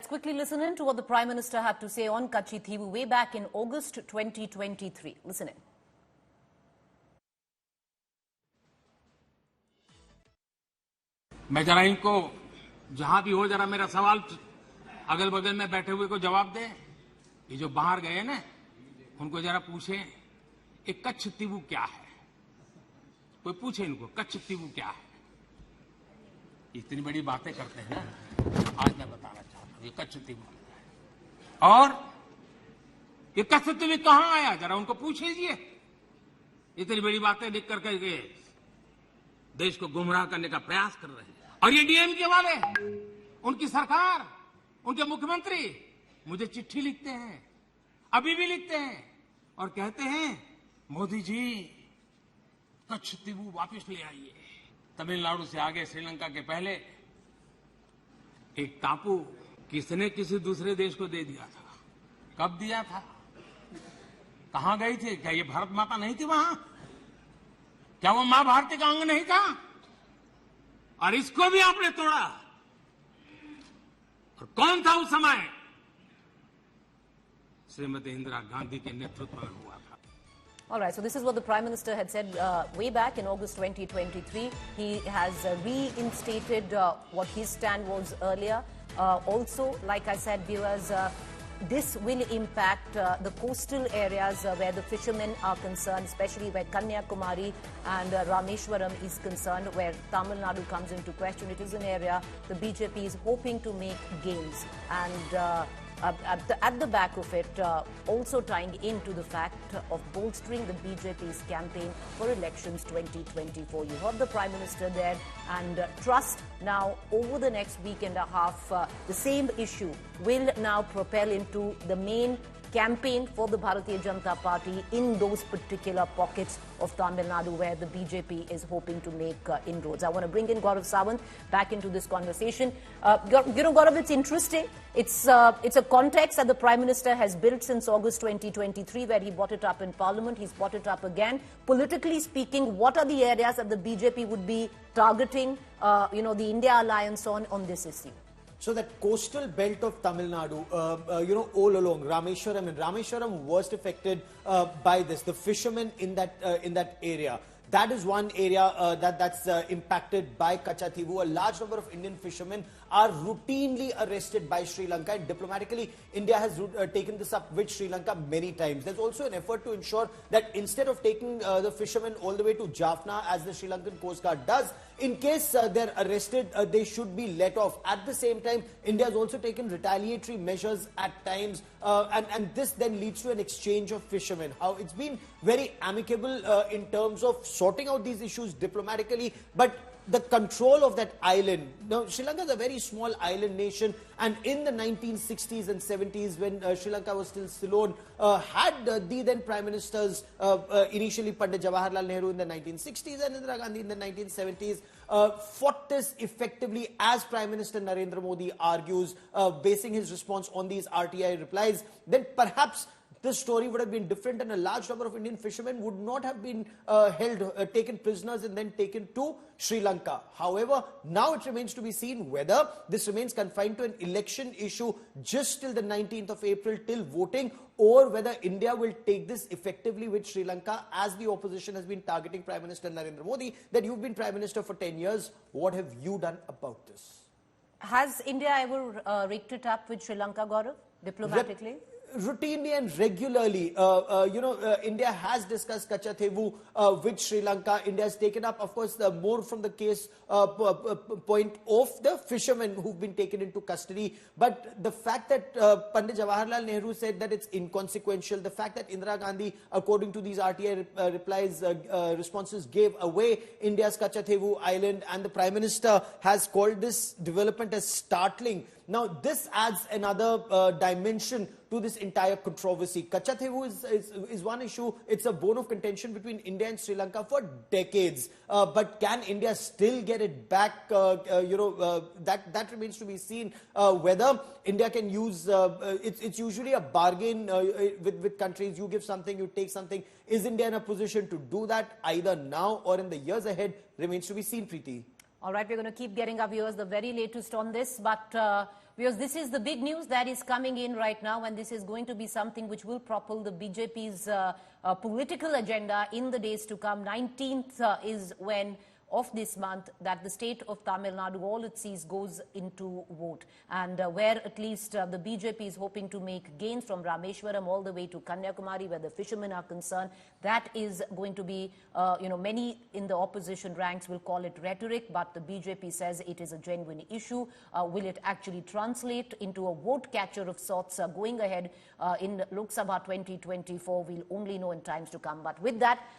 quickly listen in to what the Prime Minister had to say on Katchatheevu way back in August 2023. Listen in. मैं जरा इनको जहां भी हो जरा मेरा सवाल अगल बगल में बैठे हुए को जवाब दे। ये जो बाहर गए ना उनको जरा पूछे ये कच्छतीवू क्या है। कोई पूछे इनको कच्छतीवू क्या है। इतनी बड़ी बातें करते हैं ना, आज मैं बताना चाहता हूं ये कच्छतीवू क्या है और ये कच्छतीवू कहां आया, जरा उनको पूछ लीजिए। इतनी बड़ी बातें लिख करके देश को गुमराह करने का प्रयास कर रहे हैं। और ये डीएमके वाले, उनकी सरकार, उनके मुख्यमंत्री मुझे चिट्ठी लिखते हैं, अभी भी लिखते हैं और कहते हैं मोदी जी कच्छतीवू वापस ले आइए। तमिलनाडु से आगे श्रीलंका के पहले एक टापू किसने किसी दूसरे देश को दे दिया था। कब दिया था, कहां गई थी? क्या ये भारत माता नहीं थी वहां? क्या वो मां भारती का अंग नहीं था? और इसको भी आपने तोड़ा। और कौन था उस समय? श्रीमती इंदिरा गांधी के नेतृत्व में हुआ था। All right, so this is what the Prime Minister had said way back in August 2023. He has reinstated what his stand was earlier. Also, like I said, viewers, this will impact the coastal areas where the fishermen are concerned, especially where Kanyakumari and Rameshwaram is concerned, where Tamil Nadu comes into question. It is an area the BJP is hoping to make gains. And at the back of it, also tying into the fact of bolstering the BJP's campaign for elections 2024. You heard the Prime Minister there, and trust now over the next week and a half, the same issue will now propel into the main campaign for the Bharatiya Janata Party in those particular pockets of Tamil Nadu where the BJP is hoping to make inroads. I want to bring in Gaurav Sawant back into this conversation. Gaurav, it's interesting. It's a context that the Prime Minister has built since August 2023, where he brought it up in Parliament. He's brought it up again. Politically speaking, what are the areas that the BJP would be targeting, the India alliance on this issue? So that coastal belt of Tamil Nadu, all along Rameshwaram was affected by this. The fishermen in that area. That is one area that's impacted by Katchatheevu. A large number of Indian fishermen are routinely arrested by Sri Lanka, and diplomatically, India has taken this up with Sri Lanka many times. There's also an effort to ensure that instead of taking the fishermen all the way to Jaffna, as the Sri Lankan Coast Guard does, in case they're arrested, they should be let off. At the same time, India has also taken retaliatory measures at times, and this then leads to an exchange of fishermen. How it's been very amicable in terms of sorting out these issues diplomatically, but the control of that island. Now, Sri Lanka is a very small island nation, and in the 1960s and 70s, when Sri Lanka was still Ceylon, had the then Prime Ministers, initially Pandit Jawaharlal Nehru in the 1960s and Indira Gandhi in the 1970s, fought this effectively, as Prime Minister Narendra Modi argues, basing his response on these RTI replies, then perhaps this story would have been different, and a large number of Indian fishermen would not have been taken prisoners and then taken to Sri Lanka. However, now it remains to be seen whether this remains confined to an election issue just till the 19th of April, till voting, or whether India will take this effectively with Sri Lanka, as the opposition has been targeting Prime Minister Narendra Modi, that you've been Prime Minister for 10 years. What have you done about this? Has India ever rigged it up with Sri Lanka, Gaurav, diplomatically? Routinely and regularly, India has discussed Katchatheevu with Sri Lanka. India has taken up, of course, more from the case point of the fishermen who've been taken into custody. But the fact that Pandit Jawaharlal Nehru said that it's inconsequential, the fact that Indira Gandhi, according to these RTI responses, gave away India's Katchatheevu island, and the Prime Minister has called this development as startling. Now, this adds another dimension to this entire controversy. Katchatheevu is one issue. It's a bone of contention between India and Sri Lanka for decades. But can India still get it back? That remains to be seen. Whether India can use, it's usually a bargain with countries. You give something, you take something. Is India in a position to do that either now or in the years ahead? Remains to be seen, Preeti. All right, we're going to keep getting our viewers the very latest on this, but Because this is the big news that is coming in right now, and this is going to be something which will propel the BJP's political agenda in the days to come. 19th is when of this month that the state of Tamil Nadu, all it sees, goes into vote. And where at least the BJP is hoping to make gains from Rameshwaram all the way to Kanyakumari, where the fishermen are concerned, that is going to be, many in the opposition ranks will call it rhetoric, but the BJP says it is a genuine issue. Will it actually translate into a vote catcher of sorts going ahead in Lok Sabha 2024? We'll only know in times to come. But with that,